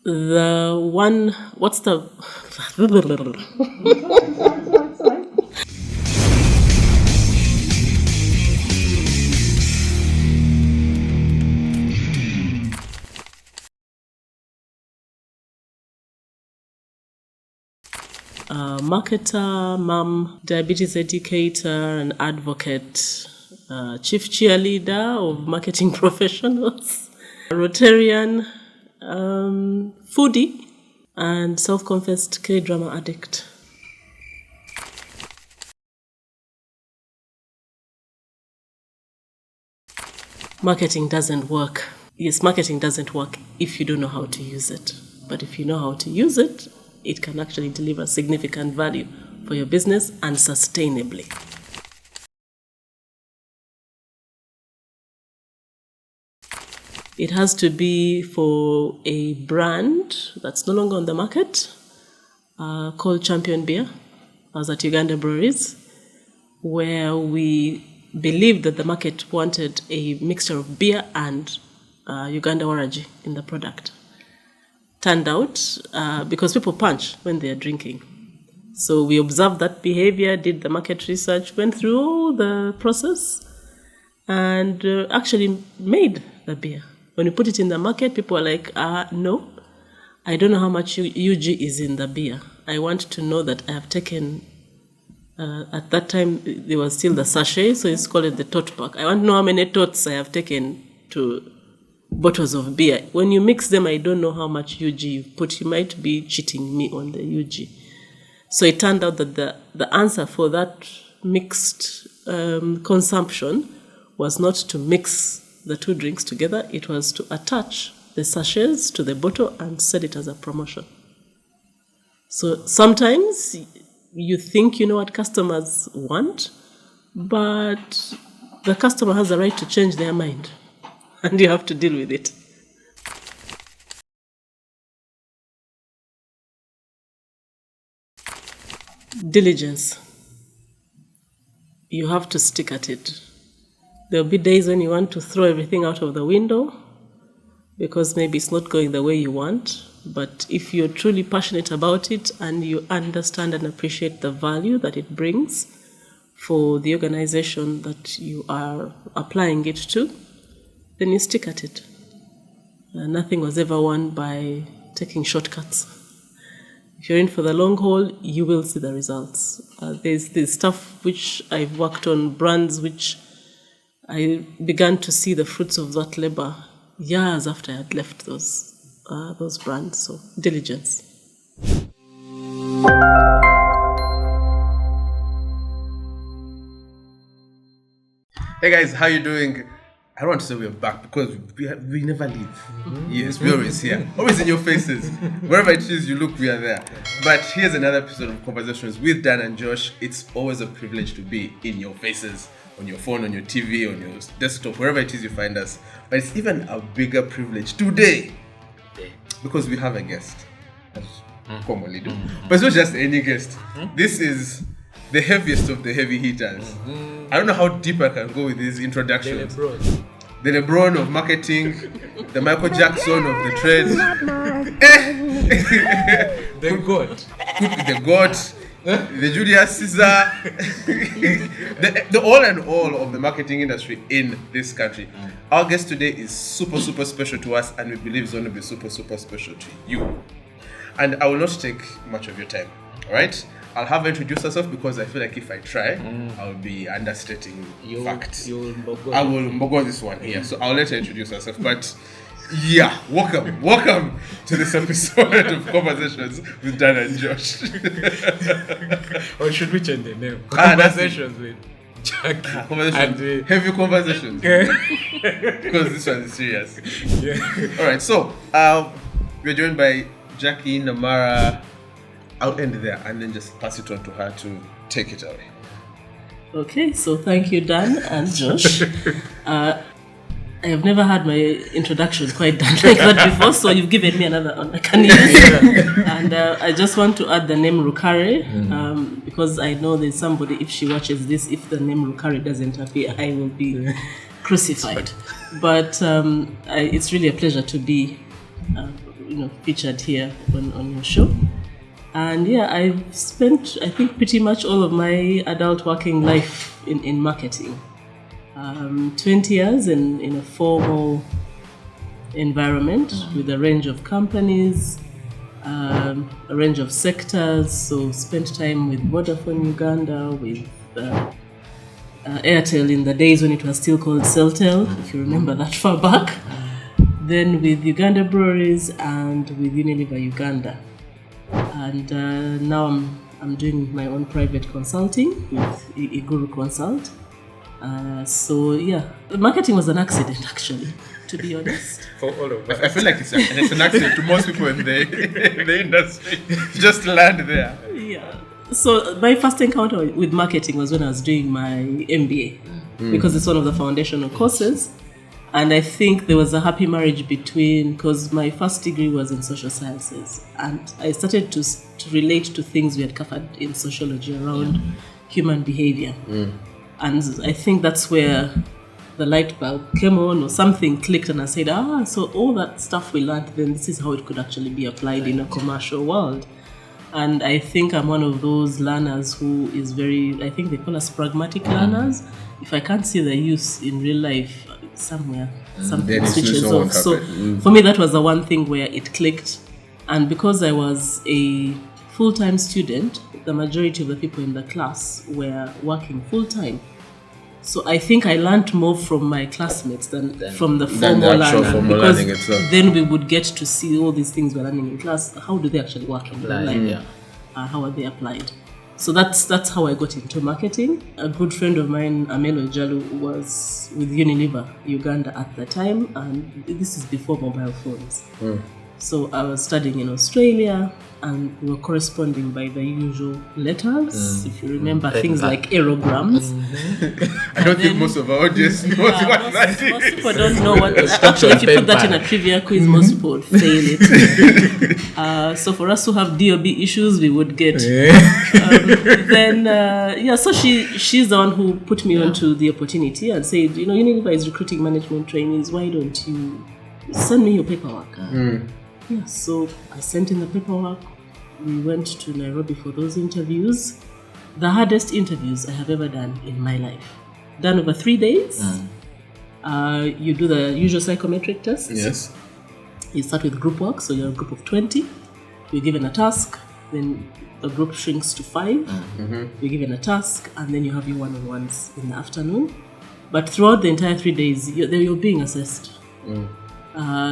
The one, what's the... marketer, mom, diabetes educator, and advocate, chief cheerleader of marketing professionals, Rotarian, foodie, and self-confessed K-drama addict. Marketing doesn't work. Yes, marketing doesn't work if you don't know how to use it. But if you know how to use it, it can actually deliver significant value for your business and sustainably. It has to be for a brand that's no longer on the market, called Champion Beer. I was at Uganda Breweries, where we believed that the market wanted a mixture of beer and Uganda Waraji in the product. Turned out, because people punch when they are drinking. So we observed that behavior, did the market research, went through all the process, and actually made the beer. When you put it in the market, people are like, no, I don't know how much UG is in the beer. I want to know that I have taken, at that time, there was still the sachet, so it's called the tot pack. I want to know how many tots I have taken to bottles of beer. When you mix them, I don't know how much UG you put. You might be cheating me on the UG. So it turned out that the answer for that mixed consumption was not to mix the two drinks together. It was to attach the sachets to the bottle and sell it as a promotion. So sometimes you think you know what customers want, but the customer has the right to change their mind. And you have to deal with it. Diligence. You have to stick at it. There will be days when you want to throw everything out of the window because maybe it's not going the way you want. But if you're truly passionate about it and you understand and appreciate the value that it brings for the organization that you are applying it to, then you stick at it. Nothing was ever won by taking shortcuts. If you're in for the long haul, you will see the results. There's stuff which I've worked on, brands which I began to see the fruits of that labor years after I had left those brands. So diligence. Hey guys, how you doing? I don't want to say we're back because we never leave. Mm-hmm. Yes, we're always here. Always in your faces. Wherever it is you look, we are there. But here's another episode of Conversations with Dan and Josh. It's always a privilege to be in your faces, on your phone, on your TV, on your desktop, wherever it is you find us. But it's even a bigger privilege today because we have a guest. As commonly do. But it's not just any guest. This is the heaviest of the heavy hitters. I don't know how deep I can go with these introductions. The LeBron of marketing, the Michael Jackson of the trade. The GOAT, the Julius Caesar, the all and all of the marketing industry in this country. Our guest today is super, super special to us, and we believe it's going to be super, super special to you. And I will not take much of your time, all right? I'll have her introduce herself because I feel like if I try, I'll be understating facts. I will mbogo this one here, so I'll let her introduce herself. But yeah, welcome to this episode of Conversations with Dan and Josh. Or should we change the name? Conversations with Jackie. Heavy conversations. Because this one is serious. Yeah. All right, so we're joined by Jackie Namara. I'll end there and then just pass it on to her to take it away. Okay, so thank you, Dan and Josh. I have never had my introduction quite done like that before, so you've given me another one I can use. And I just want to add the name Rukare, because I know there's somebody, if she watches this, if the name Rukare doesn't appear, I will be crucified. But it's really a pleasure to be featured here on your show. And yeah, I've spent, I think, pretty much all of my adult working life in marketing. 20 years in a formal environment with a range of companies, a range of sectors. So spent time with Vodafone Uganda, with Airtel in the days when it was still called Celtel, if you remember that far back. Then with Uganda Breweries and with Unilever Uganda. And now I'm doing my own private consulting with Iguru Consult. So yeah, marketing was an accident actually, to be honest. For all of us. I feel like it's an accident to most people in the industry. Just land there. Yeah. So my first encounter with marketing was when I was doing my MBA, because it's one of the foundational courses. And I think there was a happy marriage because my first degree was in social sciences, and I started to relate to things we had covered in sociology around human behavior. And I think that's where the light bulb came on, or something clicked, and I said, so all that stuff we learned, then this is how it could actually be applied in a commercial world. And I think I'm one of those learners who is I think they call us pragmatic learners. If I can't see the use in real life, somewhere something switches off. So for me, that was the one thing where it clicked. And because I was a full-time student, the majority of the people in the class were working full-time. So I think I learned more from my classmates than from the formal learning, because then we would get to see all these things we're learning in class. How do they actually work in real life? How are they applied? So that's how I got into marketing. A good friend of mine, Amelo Jalu, was with Unilever Uganda at the time, and this is before mobile phones. So I was studying in Australia, and we were corresponding by the usual letters. If you remember things like aerograms. I don't think most of our audience knows what that is. Most people don't know what. Actually, if you put that in a trivia quiz, most people would fail it. So for us who have DOB issues, we would get. So she's the one who put me onto the opportunity and said, Unilever is recruiting management trainees. Why don't you send me your paperwork? Yeah, so I sent in the paperwork. We went to Nairobi for those interviews. The hardest interviews I have ever done in my life. Done over 3 days. You do the usual psychometric tests. Yes. You start with group work, so you're a group of 20. You're given a task, then the group shrinks to 5. You're given a task, and then you have your one-on-ones in the afternoon. But throughout the entire 3 days, you're being assessed.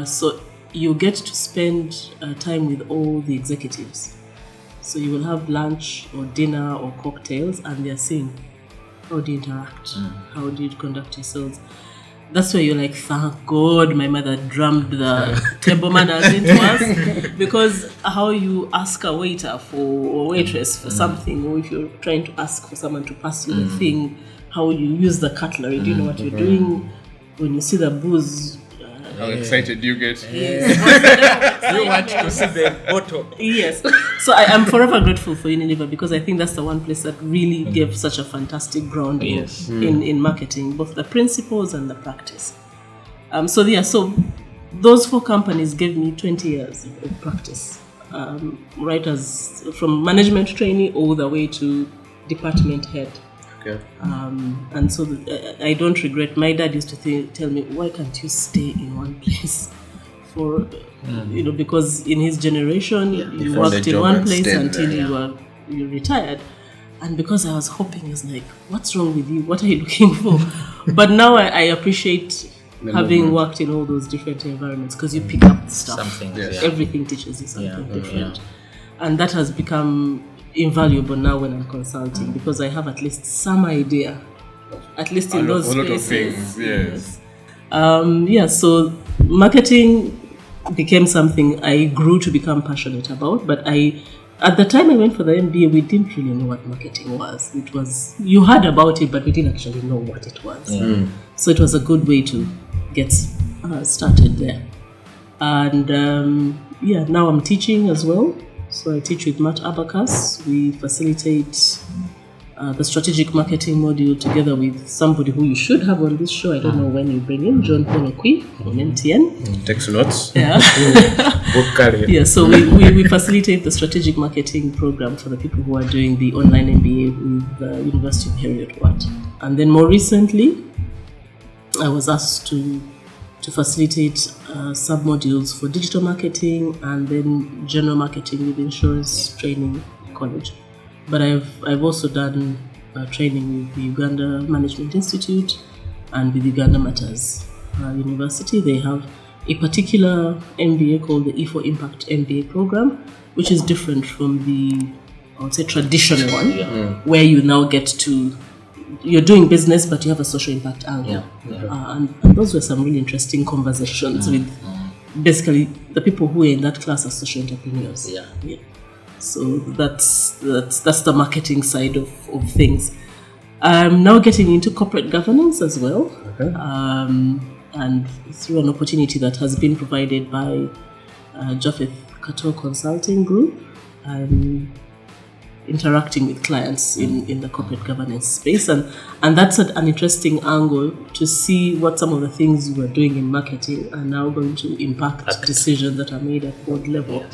So you get to spend time with all the executives. So you will have lunch or dinner or cocktails, and they're saying, how do you interact? How do you conduct yourselves? That's where you're like, thank God my mother drummed the table manners into us, because how you ask a waiter or waitress for something, or if you're trying to ask for someone to pass you the thing, how you use the cutlery, do you know what you're doing? When you see the booze, how excited you get. You want to see the bottle. Yes. So I am forever grateful for Unilever, because I think that's the one place that really gave such a fantastic grounding in marketing, both the principles and the practice. So those 4 companies gave me 20 years of practice, right as from management trainee all the way to department head. Okay. And so I don't regret. My dad used to tell me, why can't you stay in one place for, because in his generation, you worked in one place until you retired. And because I was hoping, he was like, what's wrong with you? What are you looking for? But now I appreciate having worked in all those different environments, because you pick up stuff. Everything teaches you something different. And that has become invaluable now when I'm consulting, because I have at least some idea, at least in those spaces. A lot of things, yes. So marketing became something I grew to become passionate about, but at the time I went for the MBA, we didn't really know what marketing was. It was, you heard about it, but we didn't actually know what it was. So it was a good way to get started there. And now I'm teaching as well. So I teach with Matt Abacus. We facilitate the strategic marketing module together with somebody who you should have on this show. I don't know when you bring in, John Ponokwi from MTN. Takes notes. Yeah. Yeah, so we facilitate the strategic marketing program for the people who are doing the online MBA with the University of Heriot-Watt. And then more recently, I was asked to facilitate sub-modules for digital marketing and then general marketing with Insurance Training College. But I've also done training with the Uganda Management Institute and with Uganda Matters University. They have a particular MBA called the E4 Impact MBA program, which is different from the, I would say, traditional one, where you now get to, you're doing business, but you have a social impact angle. And those were some really interesting conversations with basically the people who are in that class are social entrepreneurs. Yeah. So that's the marketing side of things. I'm now getting into corporate governance as well. And through an opportunity that has been provided by Japheth Kato Consulting Group, I'm interacting with clients in the corporate governance space. And that's an interesting angle to see what some of the things you are doing in marketing are now going to impact decisions that are made at board level.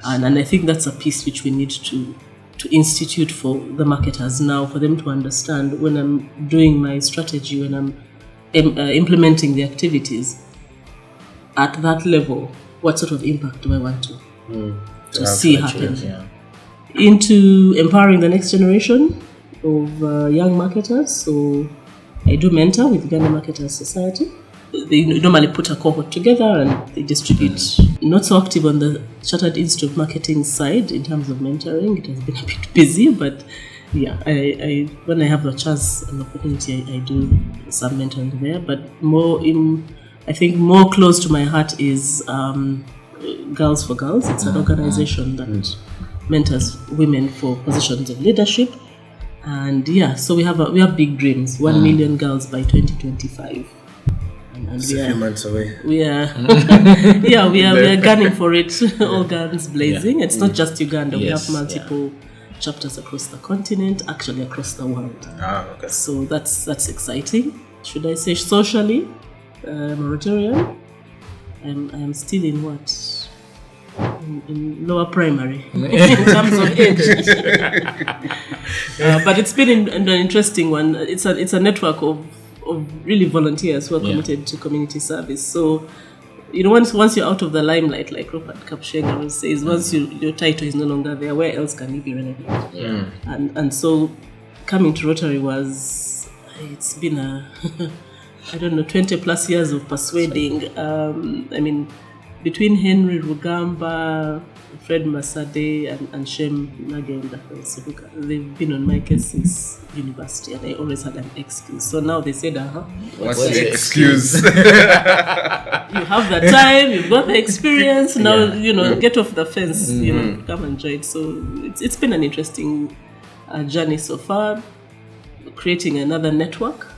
And I think that's a piece which we need to institute for the marketers now, for them to understand when I'm doing my strategy, when I'm implementing the activities at that level, what sort of impact do I want to see happen? Into empowering the next generation of young marketers. So I do mentor with Uganda Marketers Society. They normally put a cohort together and they distribute. Not so active on the Chartered Institute of Marketing side in terms of mentoring. It has been a bit busy, but yeah, I when I have a chance and opportunity, I do some mentoring there. But I think more close to my heart is Girls for Girls. It's an organization that mentors women for positions of leadership. And yeah, so we have big dreams. 1 million girls by 2025. And it's a few months away. We are we are gunning for it. All guns blazing. It's not just Uganda. We have multiple chapters across the continent, actually across the world. Okay. So that's exciting. Should I say socially, I'm a Rotarian. I am still in what? In lower primary in terms of age. But it's been an interesting one. It's a network of really volunteers who are committed to community service. So, once you're out of the limelight, like Rupert Kapshenga says, once your title is no longer there, where else can you be relevant? And so coming to Rotary it's been 20 plus years of persuading. Between Henry Rugamba, Fred Masade, and Shem Nagenda, they've been on my case since university, and I always had an excuse. So now they said, what's the excuse? You have the time, you've got the experience, now, get off the fence, come and join. So it's been an interesting journey so far, creating another network.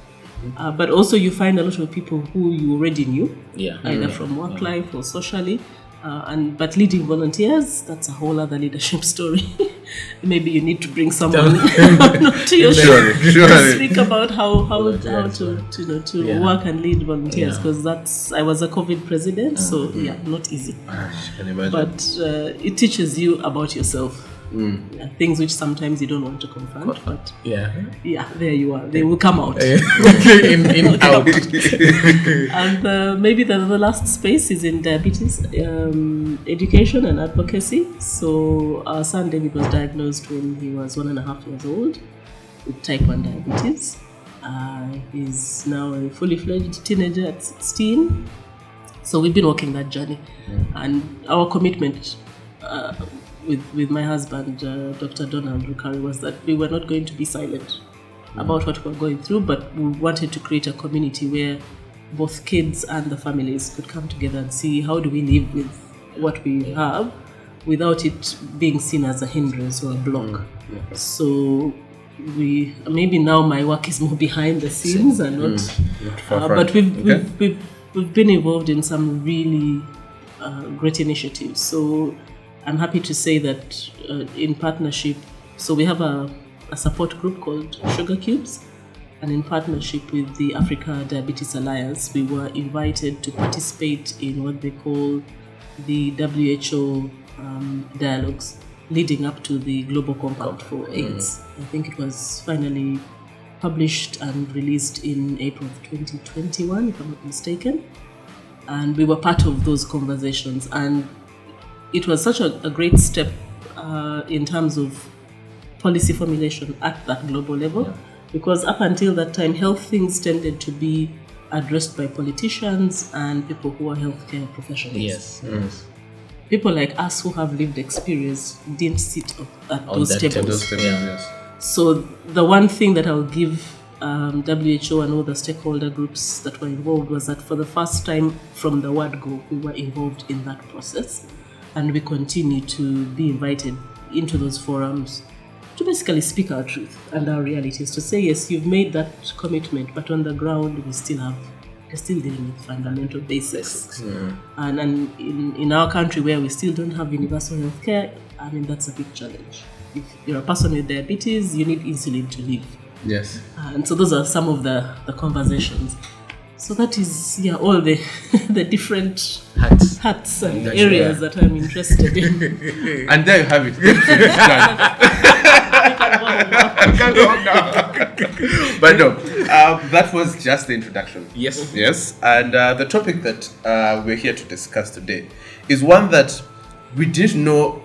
But also you find a lot of people who you already knew, either from work life or socially, but leading volunteers, that's a whole other leadership story. Maybe you need to bring someone to your show to speak about how to work and lead volunteers, because I was a COVID president, so not easy. I can imagine. But it teaches you about yourself. Things which sometimes you don't want to confront, but there you are. They will come out. in out. And maybe the last space is in diabetes education and advocacy. So our son David was diagnosed when he was 1.5 years old with type 1 diabetes. He's now a fully fledged teenager at 16. So we've been walking that journey, and our commitment with my husband, Dr. Donald Rukare, was that we were not going to be silent about what we were going through, but we wanted to create a community where both kids and the families could come together and see how do we live with what we have without it being seen as a hindrance or a block. So maybe now my work is more behind the scenes and not but we've been involved in some really great initiatives. So I'm happy to say that in partnership, so we have a a support group called Sugar Cubes, and in partnership with the Africa Diabetes Alliance, we were invited to participate in what they call the WHO dialogues leading up to the Global Compact for AIDS. I think it was finally published and released in April of 2021, if I'm not mistaken. And we were part of those conversations. And it was such a great step in terms of policy formulation at that global level, because up until that time, health things tended to be addressed by politicians and people who are healthcare professionals. Yes. People like us who have lived experience didn't sit at those tables. So the one thing that I'll give WHO and all the stakeholder groups that were involved was that for the first time from the word go, we were involved in that process, and we continue to be invited into those forums to basically speak our truth and our realities, to say, yes, you've made that commitment, but on the ground we're still dealing with fundamental basics. And in our country where we still don't have universal health care, I mean, that's a big challenge. If you're a person with diabetes, you need insulin to live. Yes. And so those are some of the conversations. So that is, all the the different hats and areas that I'm interested in. And there you have it. But no, that was just the introduction. Yes. And the topic that we're here to discuss today is one that we didn't know.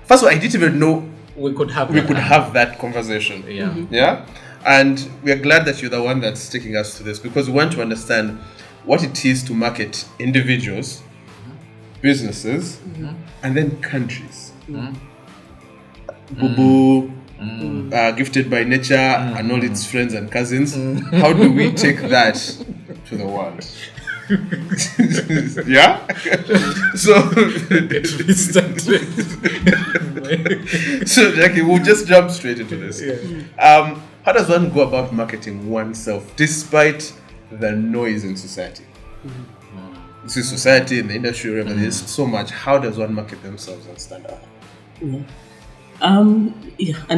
First of all, I didn't even know we could have that conversation. Yeah. And we are glad that you're the one that's taking us to this, because we want to understand what it is to market individuals, businesses, and then countries. Boo-boo, gifted by nature and all its friends and cousins. How do we take that to the world? Yeah? So Jackie, we'll just jump straight into this. How does one go about marketing oneself despite the noise in society? This is society, in the industry, wherever there's so much. How does one market themselves and stand out? And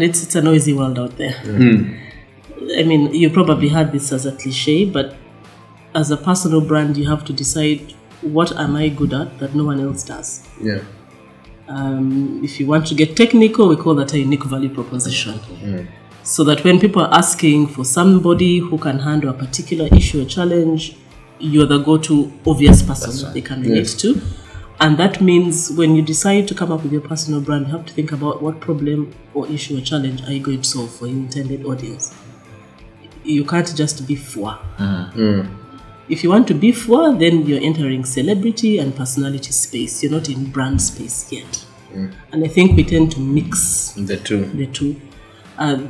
it's a noisy world out there. I mean, you probably heard this as a cliche, but as a personal brand, you have to decide, what am I good at that no one else does? If you want to get technical, we call that a unique value proposition. So that when people are asking for somebody who can handle a particular issue or challenge, you're the go-to obvious person that they can relate to. And that means when you decide to come up with your personal brand, you have to think about what problem or issue or challenge are you going to solve for your intended audience. You can't just be foi. If you want to be foi, then you're entering celebrity and personality space. You're not in brand space yet. And I think we tend to mix the two.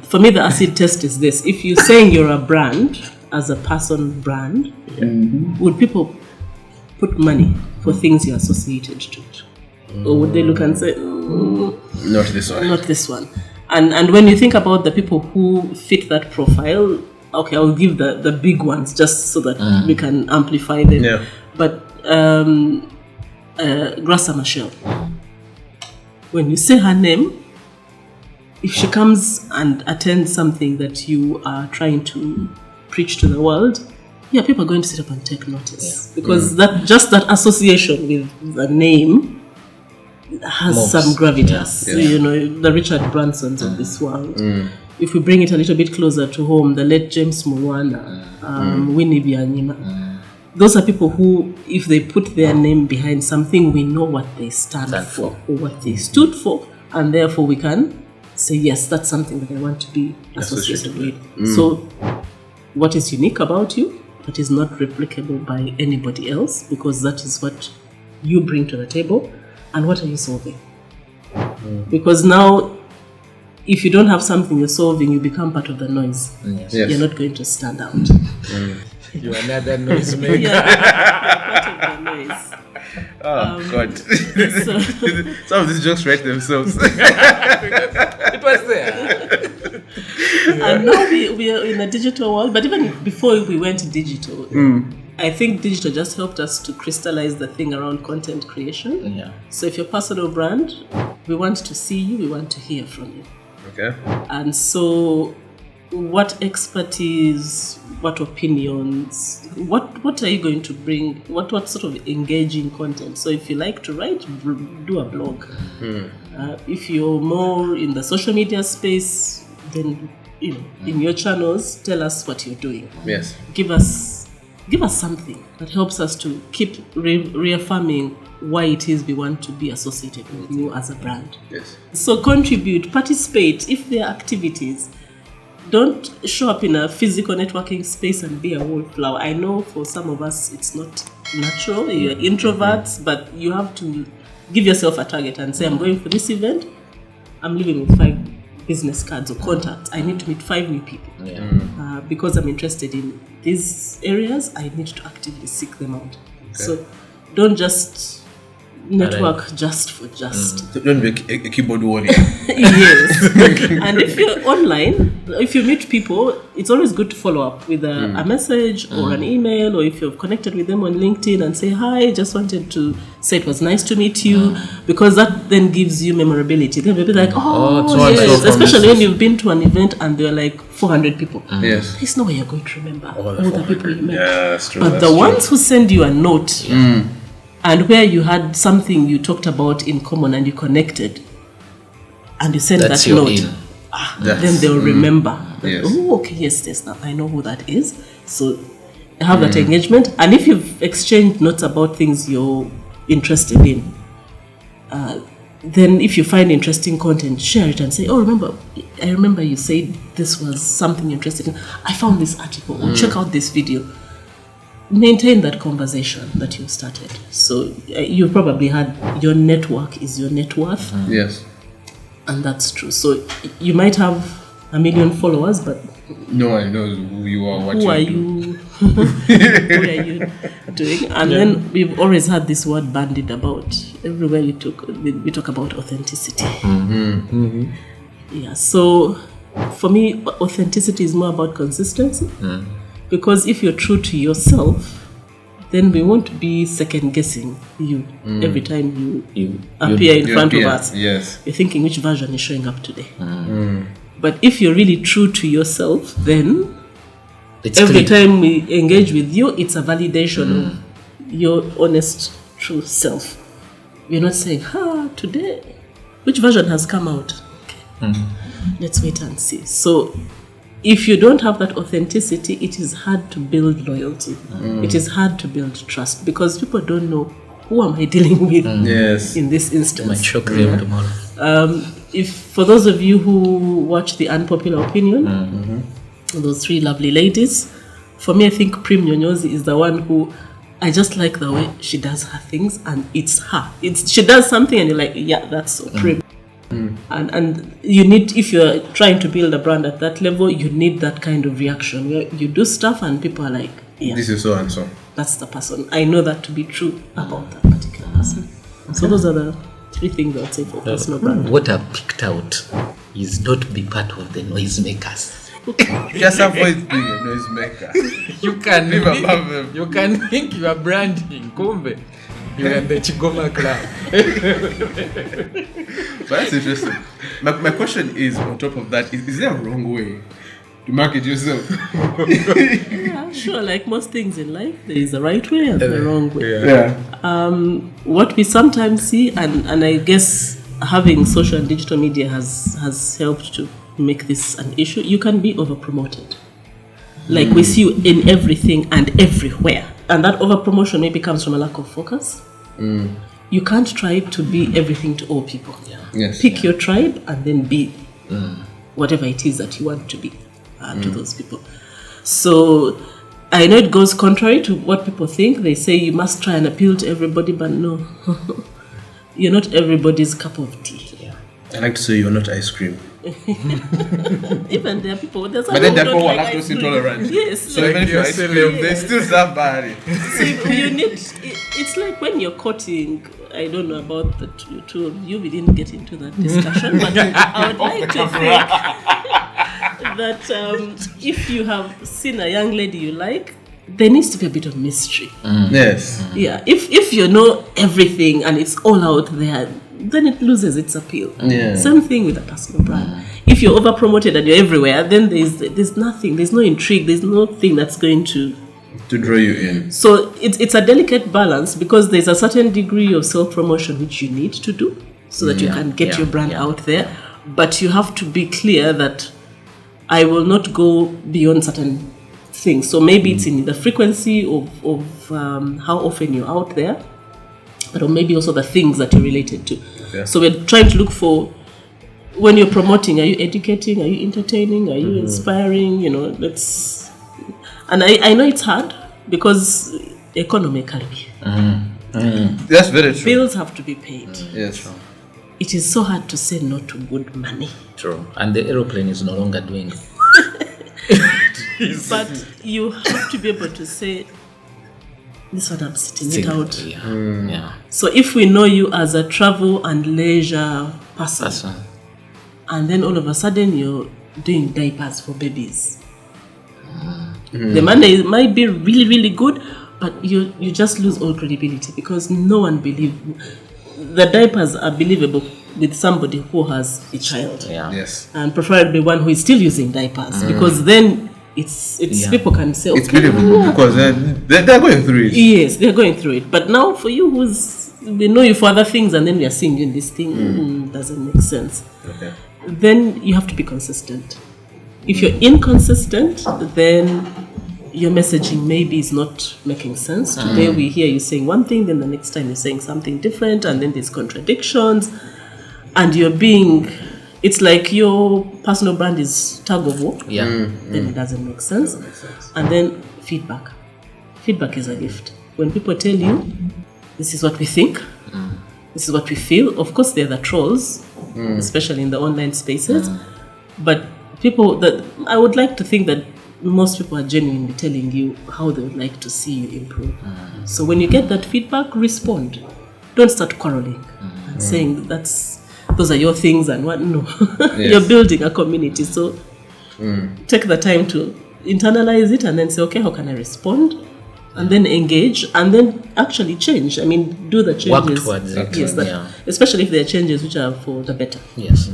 For me, the acid test is this. If you're saying you're a brand, as a person brand, would people put money for things you're associated to? Or would they look and say, not this one? Not this one. And when you think about the people who fit that profile, okay, I'll give the big ones just so that we can amplify them. But Grasa Michelle, when you say her name, if she comes and attends something that you are trying to preach to the world, people are going to sit up and take notice. Because that association with the name has some gravitas. The Richard Bransons of this world. If we bring it a little bit closer to home, the late James Mulwana, Winnie Byanyima, those are people who, if they put their name behind something, we know what they stand for or what they stood for, and therefore we can say, yes, that's something that I want to be associated with. So what is unique about you that is not replicable by anybody else, because that is what you bring to the table, and what are you solving? Because now, if you don't have something you're solving, you become part of the noise. You're not going to stand out. You're another noise maker. Part of the noise. God. Some of these jokes write themselves. It was there. And now we are in a digital world, but even before we went digital, I think digital just helped us to crystallize the thing around content creation. So if you're a personal brand, we want to see you, we want to hear from you. Okay. And so, what expertise, what opinions, what are you going to bring? What sort of engaging content? So, if you like to write, do a blog. If you're more in the social media space, then in your channels, tell us what you're doing. Yes. Give us something that helps us to keep reaffirming why it is we want to be associated with you as a brand. Yes. So contribute, participate. If there are activities, don't show up in a physical networking space and be a wallflower. I know for some of us it's not natural. You're introverts, but you have to give yourself a target and say, I'm going for this event. I'm leaving with 5 business cards or contacts. I need to meet 5 new people. Because I'm interested in these areas, I need to actively seek them out. So don't just network just for just. So don't be a keyboard warrior. Yes. And if you're online, if you meet people, it's always good to follow up with a message or an email, or if you've connected with them on LinkedIn and say, hi, just wanted to say it was nice to meet you, because that then gives you memorability. Then they'll be like, yes, especially when you've been to an event and there are like 400 people. Yes. There's no way you're going to remember all the people you met. Yeah, that's true. But the ones who send you a note and where you had something you talked about in common and you connected and you send that note, then they'll remember. Yes. Oh, okay, yes, now I know who that is. So have that engagement. And if you've exchanged notes about things you're interested in, then if you find interesting content, share it and say, I remember you said this was something you're interested in. I found this article. Or check out this video. Maintain that conversation that you started. So you probably had your network is your net worth. Yes. And that's true. So you might have 1 million followers, but no one knows who you are, what who are you what are you doing? And then we've always had this word bandied about. Everywhere we talk about authenticity. Yeah. So for me, authenticity is more about consistency. Because if you're true to yourself, then we won't be second guessing you every time you appear in front of us. Yes. You're thinking, which version is showing up today? But if you're really true to yourself, then every time we engage with you, it's a validation of your honest, true self. We're not saying, today, which version has come out? Okay. Let's wait and see. So if you don't have that authenticity, it is hard to build loyalty. It is hard to build trust because people don't know who am I dealing with in this instance. Might shock them tomorrow. If for those of you who watch The Unpopular Opinion, those 3 lovely ladies, for me, I think Prim Nyonyozi is the one who I just like the way she does her things, and it's her. She does something, and you're like, yeah, that's so Prim. And you need, if you're trying to build a brand at that level, you need that kind of reaction where you do stuff and people are like, yeah, this is so and so. That's the person. I know that to be true about that particular person. So those are the 3 things I would say for personal brand. What I've picked out is not be part of the noisemakers. Just avoid being a noisemaker. You can Live above them. You can think you are branding. Kumbe. You're in the Chigoma club. But that's interesting. My question is, on top of that, is there a wrong way to market yourself? Yeah, sure. Like most things in life, there is a right way and the wrong way. Yeah. What we sometimes see, and I guess having social and digital media has helped to make this an issue, you can be over-promoted. Like we see you in everything and everywhere. And that over-promotion maybe comes from a lack of focus. You can't try to be everything to all people. Yes. Pick your tribe and then be whatever it is that you want to be to those people. So I know it goes contrary to what people think. They say you must try and appeal to everybody, but no. You're not everybody's cup of tea. I like to say you're not ice cream. Even there are people, But then there are people who are lactose intolerant. Yes. So even if you're ice cream, they still serve bad. So you need, it's like when you're courting, I don't know about the two of you, we didn't get into that discussion, but I would like to think that if you have seen a young lady you like, there needs to be a bit of mystery. Yes. Yeah. If you know everything and it's all out there, then it loses its appeal. Yeah. Same thing with a personal brand. If you're over promoted and you're everywhere, then there's nothing, there's no intrigue, there's nothing that's going to draw you in. So it's a delicate balance, because there's a certain degree of self-promotion which you need to do so that you can get your brand out there. But you have to be clear that I will not go beyond certain things. So maybe it's in the frequency of how often you're out there, but or maybe also the things that you're related to. Okay. So we're trying to look for, when you're promoting, are you educating, are you entertaining, are you inspiring, and I know it's hard because economically, That's very true. bills have to be paid. Yes. It is so hard to say no to good money. True. And the aeroplane is no longer doing But you have to be able to say, this one I'm sitting it out. Yeah. So if we know you as a travel and leisure person, That's one. and then all of a sudden you're doing diapers for babies, the money might be really, really good, but you just lose all credibility, because no one believes. The diapers are believable with somebody who has a child. Yeah. Yes. And preferably one who is still using diapers, because then it's people can say, It's okay, believable because they're going through it. yes, they're going through it. But now for you, we know you for other things, and then we are seeing you in this thing, doesn't make sense. Okay. Then you have to be consistent. If you're inconsistent, then your messaging maybe is not making sense. Today we hear you saying one thing, then the next time you're saying something different, and then there's contradictions, and it's like your personal brand is tug of war. Yeah. Then it doesn't make sense. And then feedback. Feedback is a gift. When people tell you, this is what we think, this is what we feel. Of course, they're the trolls, especially in the online spaces. But I would like to think that most people are genuinely telling you how they would like to see you improve. So when you get that feedback, respond. Don't start quarreling and saying those are your things and what. No. You're building a community. So take the time to internalize it and then say, okay, how can I respond? And then engage and then actually change. I mean, do the changes. Work towards it. Yes, especially if there are changes which are for the better. Yes.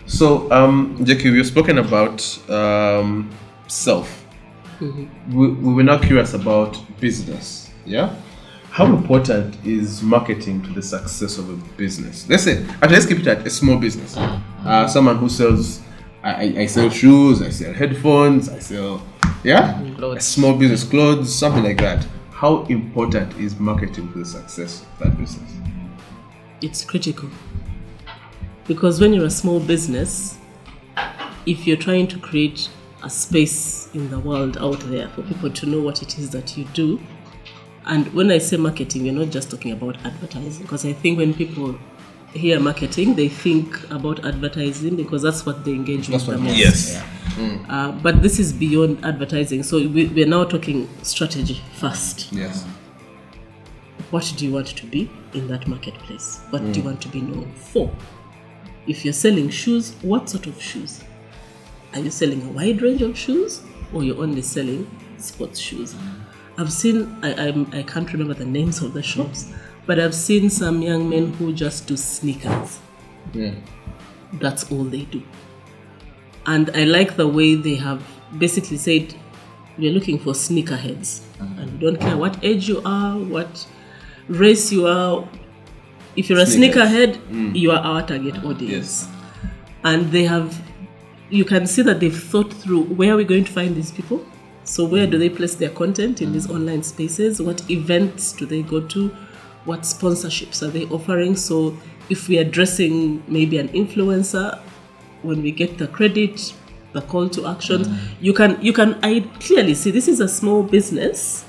So, Jackie, we've spoken about self. We were now curious about business. Yeah. How important is marketing to the success of a business? Let's keep it at a small business. Someone who sells, I sell shoes, I sell headphones, I sell, a small business, clothes, something like that. How important is marketing to the success of that business? It's critical. Because when you're a small business, if you're trying to create a space in the world out there for people to know what it is that you do, and when I say marketing, we're not just talking about advertising, because I think when people hear marketing, they think about advertising because that's what they engage with the most. Yes. But this is beyond advertising. So we're now talking strategy first. Yes. What do you want to be in that marketplace? What do you want to be known for? If you're selling shoes, what sort of shoes? Are you selling a wide range of shoes, or you're only selling sports shoes? I've seen, I can't remember the names of the shops, but I've seen some young men who just do sneakers. Yeah. That's all they do. And I like the way they have basically said, we're looking for sneakerheads. And we don't care what age you are, what race you are. If you're a sneakerhead, you are our target audience. Yes. And you can see that they've thought through, where are we going to find these people? So where do they place their content in these online spaces? What events do they go to? What sponsorships are they offering? So if we are addressing maybe an influencer, when we get the credit, the call to action, I clearly see this is a small business,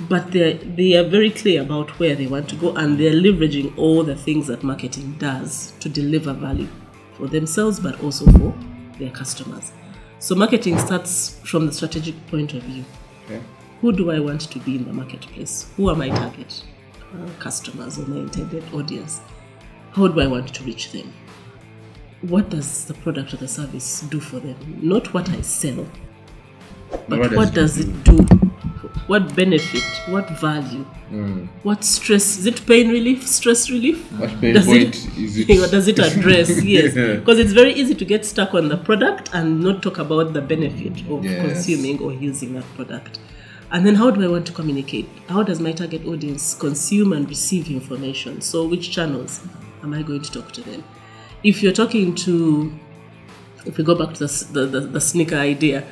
but they are very clear about where they want to go, and they're leveraging all the things that marketing does to deliver value for themselves, but also for their customers. So marketing starts from the strategic point of view. Okay. Who do I want to be in the marketplace? Who are my target customers or my intended audience? How do I want to reach them? What does the product or the service do for them? Not what I sell, but what does it do what benefit, what value, what stress, is it pain relief, stress relief? What pain point is it? What does it address? Yes, because it's very easy to get stuck on the product and not talk about the benefit of consuming or using that product. And then how do I want to communicate? How does my target audience consume and receive information? So which channels am I going to talk to them? If you're talking to, if we go back to the sneaker idea,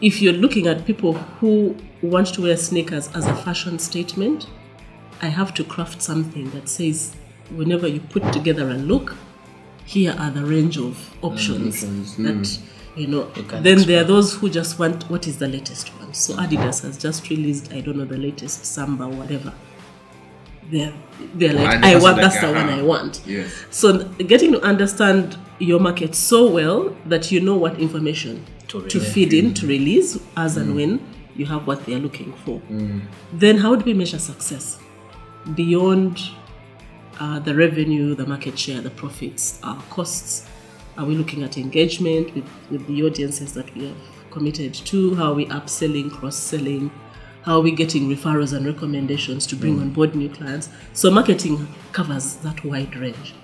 if you're looking at people who want to wear sneakers as a fashion statement, I have to craft something that says, whenever you put together a look, here are the range of options that, then there are those who just want, what is the latest one? So Adidas has just released, I don't know, the latest Samba, whatever. They're like, I want, that's the one I want. Yes. So getting to understand your market so well that you know what information to feed in, to release as and when you have what they're looking for. Then how do we measure success? Beyond the revenue, the market share, the profits, our costs. Are we looking at engagement with the audiences that we have committed to? How are we upselling, cross-selling? How are we getting referrals and recommendations to bring on board new clients? So marketing covers that wide range.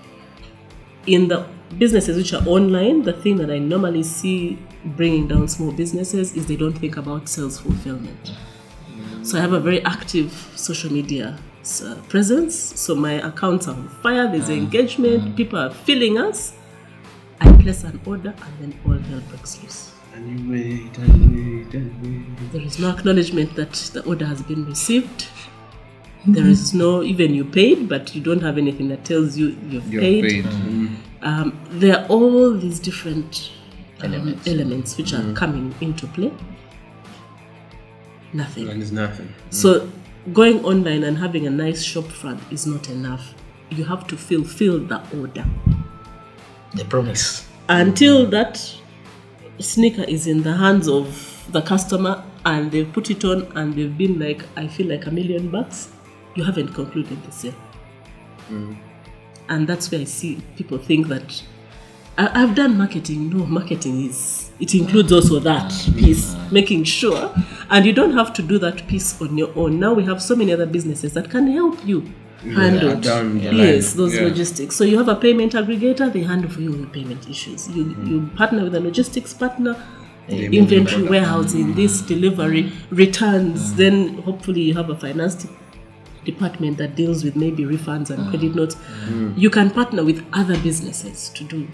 In the businesses which are online, the thing that I normally see bringing down small businesses is they don't think about sales fulfillment. So I have a very active social media presence. So my accounts are on fire, there's engagement, people are feeling us. I place an order and then all hell breaks loose. And you wait and wait and wait. There is no acknowledgement that the order has been received. There is no, even you paid, but you don't have anything that tells you you've paid. There are all these different elements which are coming into play. Nothing. And it's nothing. So going online and having a nice shop front is not enough. You have to fulfill the order. The promise. Until that sneaker is in the hands of the customer and they've put it on and they've been like, I feel like $1 million, you haven't concluded the sale. And that's where I see people think that I've done marketing. No, marketing it includes also that piece, making sure. And you don't have to do that piece on your own. Now we have so many other businesses that can help you handle those logistics. So you have a payment aggregator, they handle for you your payment issues. You partner with a logistics partner, inventory, warehousing, this delivery, returns. Then hopefully you have a finance department that deals with maybe refunds and credit notes. You can partner with other businesses to do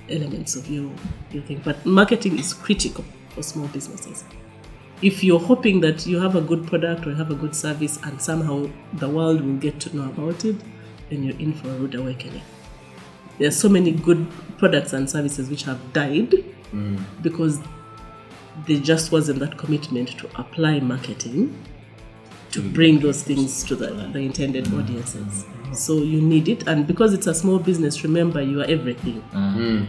elements of your thing. But marketing is critical for small businesses. If you're hoping that you have a good product or you have a good service and somehow the world will get to know about it, then you're in for a rude awakening. There are so many good products and services which have died because there just wasn't that commitment to apply marketing to bring those things to the intended audiences. So you need it, and because it's a small business, remember you are everything.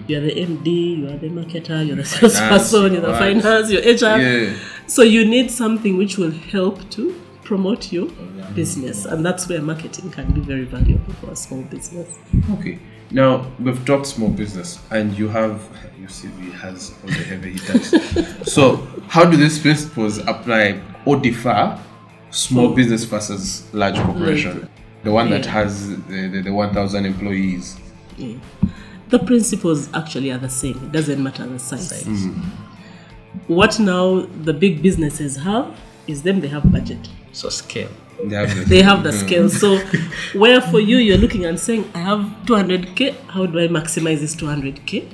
You are the MD, you are the marketer, you're the salesperson, you're the finance, you're HR. So you need something which will help to promote your business, and that's where marketing can be very valuable for a small business. Okay. Now, we've talked small business, and your CV has all the heavy hitters. So, how do these principles apply or differ small business versus large corporation? The one that has the 1,000 employees. The principles actually are the same. It doesn't matter the size. What now the big businesses have is they have budget. So scale. They have the scale. So where for you're looking and saying, I have 200K, how do I maximize this 200K?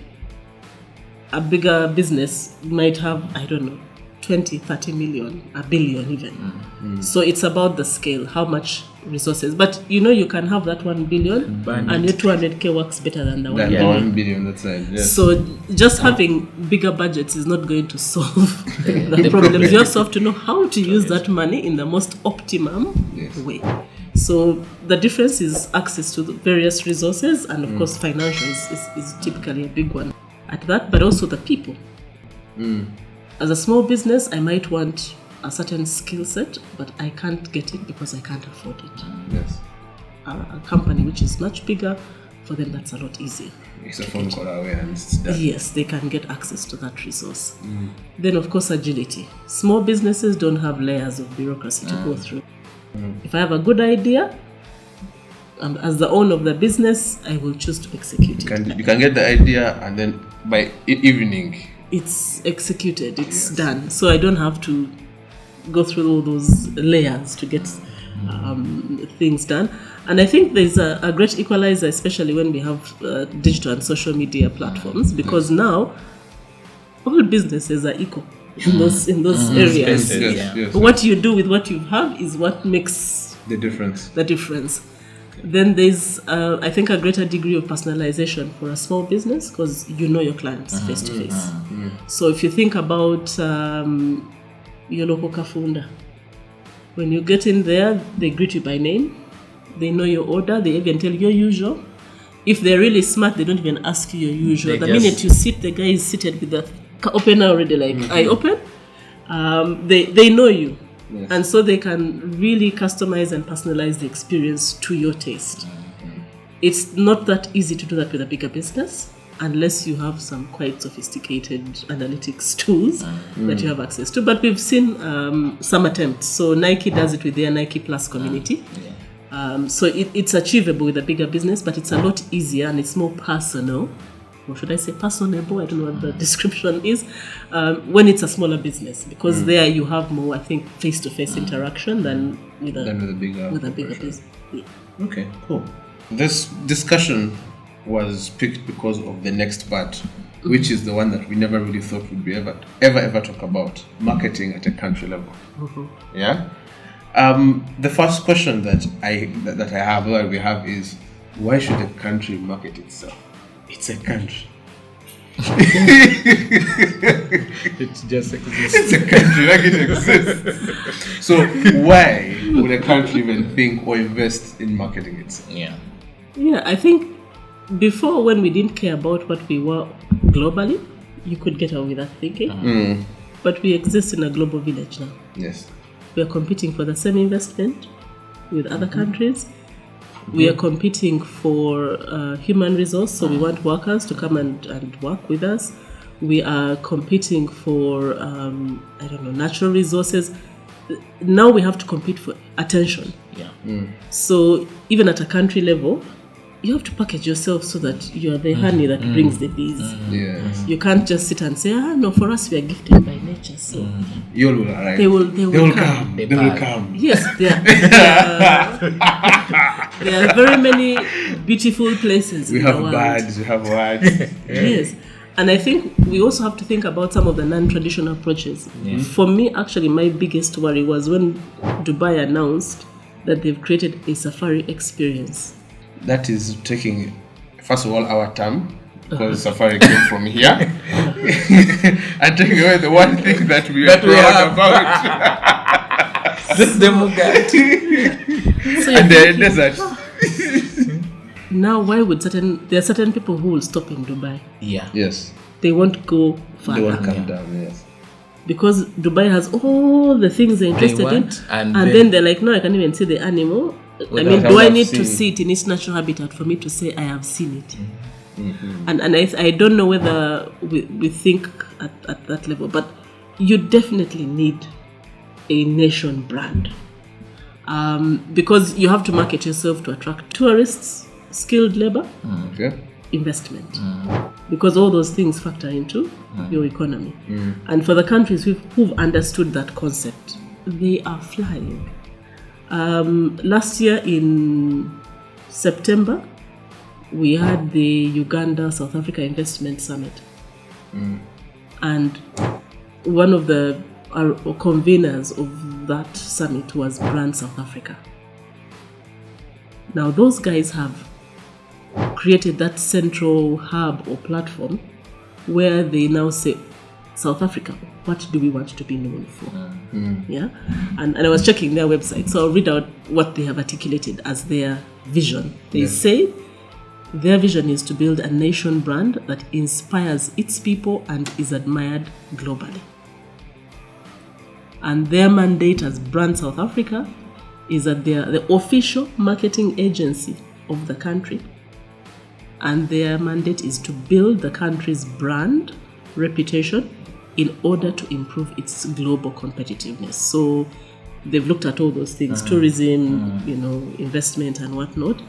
A bigger business might have, I don't know, 20, 30 million, a billion even. So it's about the scale, how much resources. But you can have that 1 billion and your 200K works better than the 1 billion. 1 billion, that's right. Yes. So just having bigger budgets is not going to solve the problems. You also have to know how to use that money in the most optimum way. So the difference is access to the various resources, and of course financial is typically a big one at that, but also the people. As a small business, I might want a certain skill set, but I can't get it because I can't afford it. Yes. A company which is much bigger, for them that's a lot easier. It's a phone call away and it's done. Yes, they can get access to that resource. Then, of course, agility. Small businesses don't have layers of bureaucracy to go through. If I have a good idea, as the owner of the business, I will choose to execute it. You can get the idea, and then by evening, it's executed, it's done. So I don't have to go through all those layers to get things done. And I think there's a great equalizer, especially when we have digital and social media platforms, because now all businesses are equal in those areas. Spaces, yes. What you do with what you have is what makes The difference. Then there's, I think, a greater degree of personalization for a small business because you know your clients face to face. So if you think about your local kafunda, when you get in there, they greet you by name. They know your order. They even tell you your usual. If they're really smart, they don't even ask you your usual. The minute you sit, the guy is seated with the opener already, like, I open. They know you. Yes. And so they can really customize and personalize the experience to your taste. It's not that easy to do that with a bigger business unless you have some quite sophisticated analytics tools that you have access to. But we've seen some attempts. So Nike does it with their Nike Plus community. So it's achievable with a bigger business, but it's a lot easier and it's more personal. Or should I say personable? I don't know what the description is. When it's a smaller business, because there you have more, I think, face-to-face interaction than with a bigger business. Yeah. Okay, cool. This discussion was picked because of the next part, which is the one that we never really thought would be ever talk about: marketing at a country level. Yeah. The first question that we have is, why should a country market itself? It's a country. It just exists. It's a country, like it exists. So why would a country even think or invest in marketing itself? Yeah, I think before, when we didn't care about what we were globally, you could get away with that thinking. But we exist in a global village now. Yes. We are competing for the same investment with other countries. We are competing for human resource, so we want workers to come and work with us. We are competing for, natural resources. Now we have to compete for attention. So even at a country level, you have to package yourself so that you are the honey that brings the bees. Yes. You can't just sit and say, no, for us we are gifted by nature. So you will arrive. They will come. They will come. Yes, there are very many beautiful places. We have birds, we have words. Yes. And I think we also have to think about some of the non-traditional approaches. For me, actually, my biggest worry was when Dubai announced that they've created a safari experience. That is taking, first of all, our term, because safari came from here, and taking away the one thing that we are proud about. This demographic. And the desert. Now, why would there are certain people who will stop in Dubai? Yes. They won't go further. They won't come down, yes. Because Dubai has all the things they're interested in, and then they're like, no, I can't even see the animal. Do I need to see it in its natural habitat for me to say I have seen it? And I don't know whether we think at that level, but you definitely need a nation brand. Because you have to market yourself to attract tourists, skilled labor, investment. Because all those things factor into your economy. And for the countries who've understood that concept, they are flying. Last year in September, we had the Uganda South Africa Investment Summit. And one of the conveners of that summit was Brand South Africa. Now, those guys have created that central hub or platform where they now say, South Africa, what do we want to be known for? Yeah, and I was checking their website, so I'll read out what they have articulated as their vision. They say their vision is to build a nation brand that inspires its people and is admired globally. And their mandate as Brand South Africa is that they are the official marketing agency of the country, and their mandate is to build the country's brand, reputation, in order to improve its global competitiveness. So they've looked at all those things, tourism, investment and whatnot.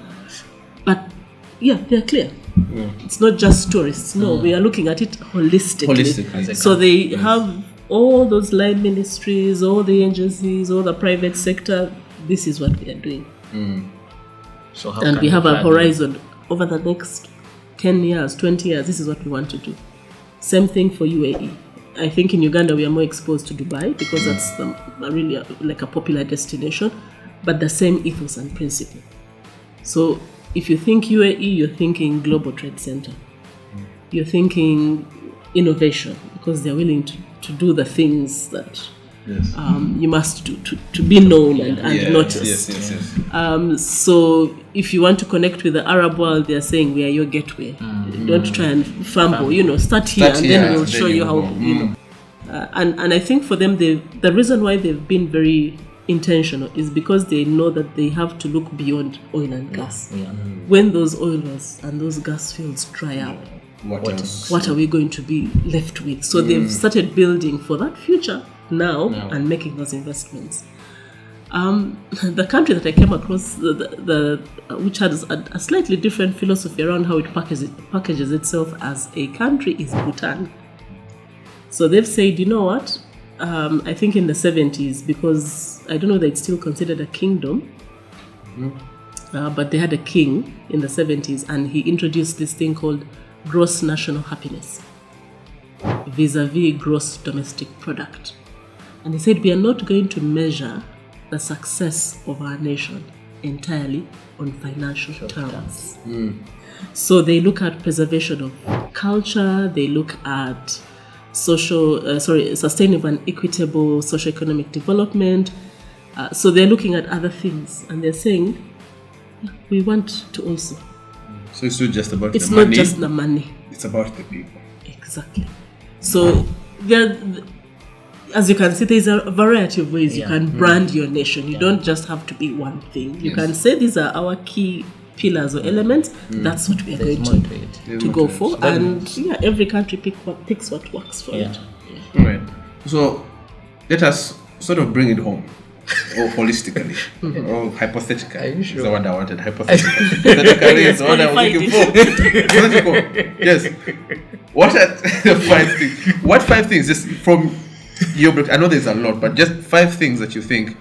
But yeah, they're clear. It's not just tourists. No, we are looking at it holistically. So they have all those line ministries, all the agencies, all the private sector. This is what we are doing. So how And can we have a plan horizon over the next 10 years, 20 years. This is what we want to do. Same thing for UAE. I think in Uganda we are more exposed to Dubai because that's really like a popular destination, but the same ethos and principle. So if you think UAE, you're thinking global trade center. You're thinking innovation because they're willing to do the things that you must do to be known and noticed. Yes. So if you want to connect with the Arab world, they're saying we are your gateway. Don't try and fumble. Start here and then we'll show you how. And I think for them, the reason why they've been very intentional is because they know that they have to look beyond oil and gas. When those oil wells and those gas fields dry up, what are we going to be left with? So they've started building for that future now and making those investments. The country that I came across, which has a slightly different philosophy around how it packages itself as a country, is Bhutan. So they've said, you know what? I think in the 70s, because I don't know that it's still considered a kingdom, but they had a king in the 70s, and he introduced this thing called gross national happiness vis-a-vis gross domestic product. And he said, we are not going to measure the success of our nation entirely on financial terms. So they look at preservation of culture, they look at sustainable and equitable socio-economic development. So they're looking at other things, and they're saying, we want to also. So it's not just about it's the money. It's not just the money. It's about the people. Exactly. So as you can see, there's a variety of ways you can brand your nation. You don't just have to be one thing. You can say these are our key pillars or elements. That's what we are going to go for. And every country picks what works for it. All right. So let us sort of bring it home. Or holistically, or hypothetically. Is the one I wanted. Hypothetically is the one I was looking for. Yes. What are the 5 things? What 5 things, just from your book? I know there's a lot, but just 5 things that you think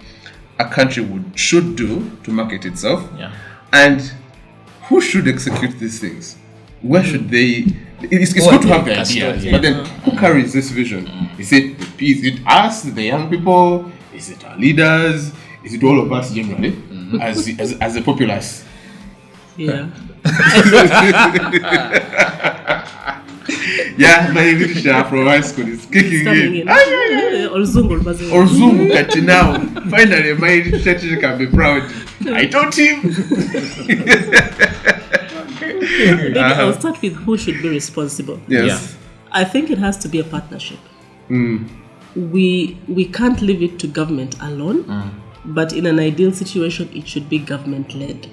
a country should do to market itself. And who should execute these things? Where should they? It's good to have the ideas, but then who carries this vision? Is it us, the young people? Is it our leaders? Is it all of us generally, as the populace? Yeah. My literature from high school is kicking in. Orzungu Kati now. Finally, my literature can be proud. I taught him. Maybe I'll start with who should be responsible. Yes. I think it has to be a partnership. We can't leave it to government alone, but in an ideal situation, it should be government-led.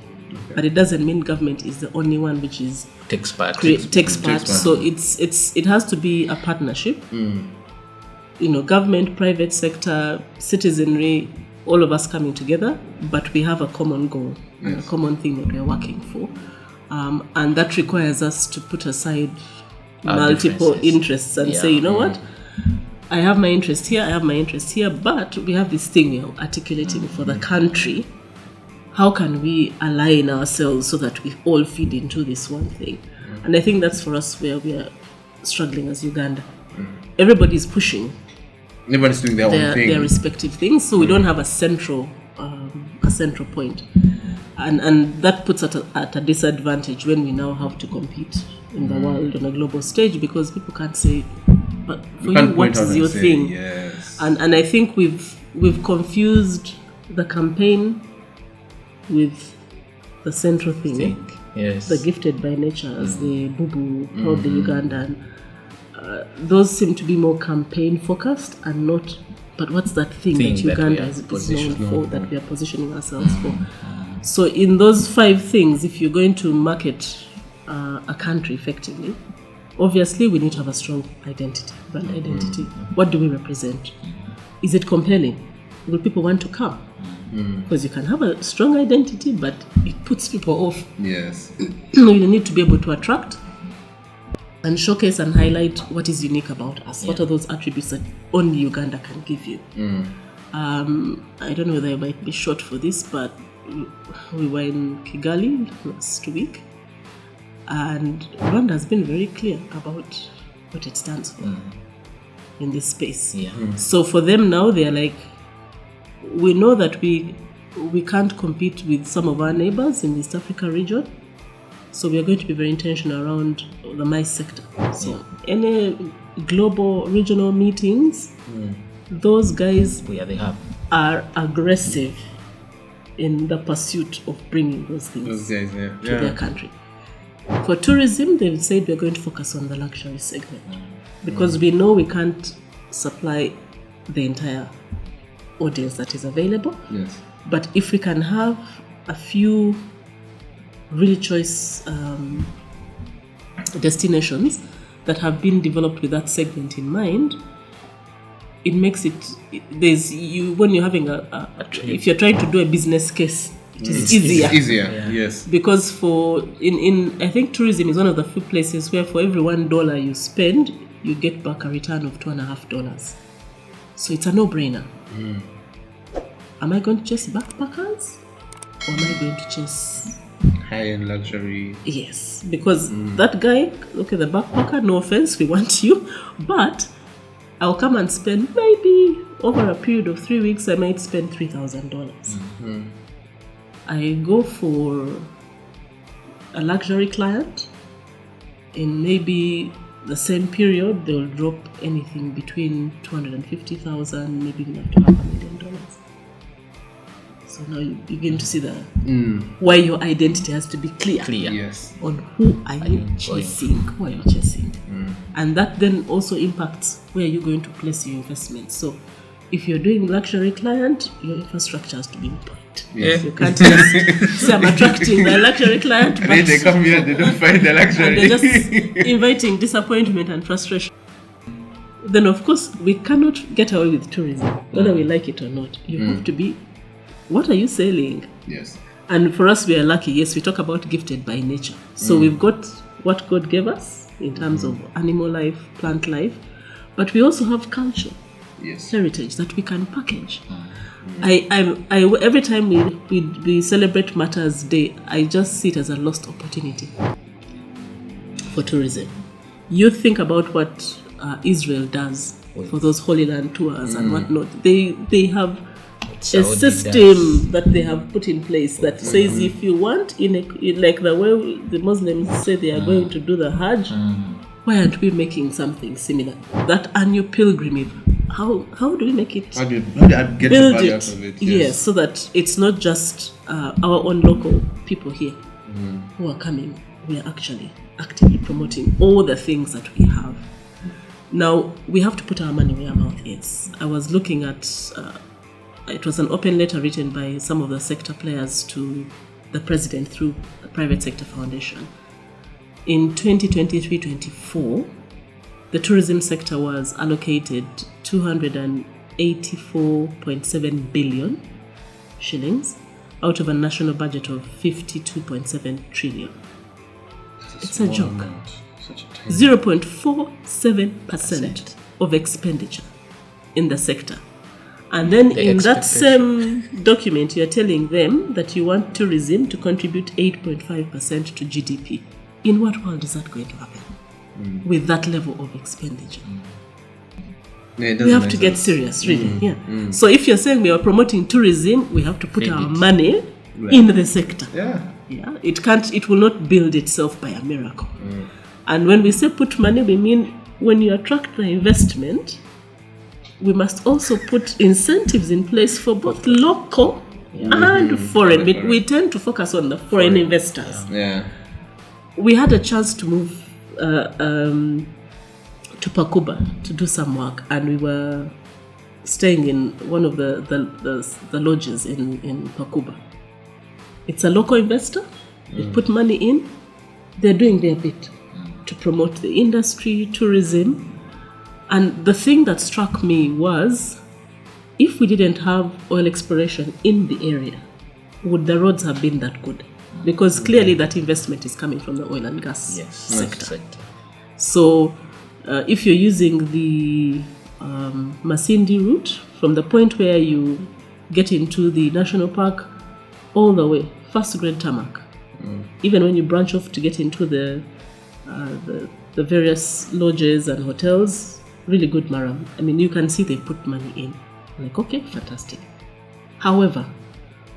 But it doesn't mean government is the only one which is takes part. So it has to be a partnership. Government, private sector, citizenry, all of us coming together, but we have a common goal, a common thing that we are working for, and that requires us to put aside multiple interests and say, you know what? I have my interest here, but we have this thing we are articulating for the country. How can we align ourselves so that we all feed into this one thing? And I think that's for us where we are struggling as Uganda. Everybody's pushing. Everybody's doing their own thing. Their respective things, so we don't have a central point. And that puts us at a disadvantage when we now have to compete in the world on a global stage, because people can't say, but for you, what is your thing? Yes. And I think we've confused the campaign with the central thing. Yes. The gifted by nature as the boo-boo, proudly Ugandan. Those seem to be more campaign focused and not, but what's that thing that Uganda is known for, that we are positioning ourselves for? So in those 5 things, if you're going to market a country effectively, obviously we need to have a strong identity, brand identity. What do we represent? Is it compelling? Will people want to come? Because you can have a strong identity, but it puts people off. Yes. You need to be able to attract and showcase and highlight what is unique about us. What are those attributes that only Uganda can give you? I don't know whether I might be short for this, but we were in Kigali last week, and Rwanda has been very clear about what it stands for in this space. So for them now, they are like, we know that we can't compete with some of our neighbors in the East Africa region, so we are going to be very intentional around the MICE sector. So any global regional meetings, those guys are aggressive in the pursuit of bringing those things to their country. For tourism, they've said we're going to focus on the luxury segment because we know we can't supply the entire audience that is available. Yes. But if we can have a few really choice destinations that have been developed with that segment in mind, it makes it, when you're having if you're trying to do a business case, it is easier. It's easier, yes. Because I think tourism is one of the few places where for every $1 you spend, you get back a return of $2.50. So it's a no-brainer. Am I going to chase backpackers, or am I going to chase high-end luxury? Yes, because that guy, okay, the backpacker, no offense, we want you, but I'll come and spend maybe over a period of 3 weeks, I might spend $3,000. I go for a luxury client, in maybe the same period, they'll drop anything between $250,000, maybe even up to $500,000. So now you begin to see why your identity has to be clear. Yes. On who are you chasing? Who are you chasing? And that then also impacts where you're going to place your investment. So if you're doing luxury client, your infrastructure has to be in point. Yes. You can't just say I'm attracting the luxury client, but they come here, they don't find the luxury. And they're just inviting disappointment and frustration. Then of course we cannot get away with tourism, whether we like it or not. You have to be, what are you selling? Yes. And for us, we are lucky. Yes, we talk about gifted by nature. So we've got what God gave us in terms of animal life, plant life, but we also have culture, heritage that we can package. I every time we celebrate Martyrs' Day, I just see it as a lost opportunity for tourism. You think about what Israel does for those Holy Land tours and whatnot. They have a system that they have put in place that says if you want, like the way the Muslims say they are going to do the Hajj, why aren't we making something similar? That annual pilgrimage, how do we make it? How do you get the value out of it? Yes, so that it's not just our own local people here who are coming. We are actually actively promoting all the things that we have. Now, we have to put our money where our mouth is. I was looking at, it was an open letter written by some of the sector players to the president through a private sector foundation. In 2023-24, the tourism sector was allocated 284.7 billion shillings out of a national budget of 52.7 trillion. It's a joke. 0.47% of expenditure in the sector. And then in that same document, you're telling them that you want tourism to contribute 8.5% to GDP. In what world is that going to happen with that level of expenditure? We have to get serious, really. So if you're saying we are promoting tourism, we have to put our money in the sector. It will not build itself by a miracle. And when we say put money, we mean when you attract the investment, we must also put incentives in place for both local and foreign. We tend to focus on the foreign investors. We had a chance to move to Pakuba to do some work, and we were staying in one of the lodges in Pakuba. It's a local investor. They put money in. they're doing their bit to promote the industry, tourism. And the thing that struck me was, if we didn't have oil exploration in the area, would the roads have been that good? Because clearly that investment is coming from the oil and gas sector. So if you're using the Masindi route from the point where you get into the national park all the way, first grade tarmac. Even when you branch off to get into the various lodges and hotels, really good maram. I mean, you can see they put money in. Like, okay, fantastic. However,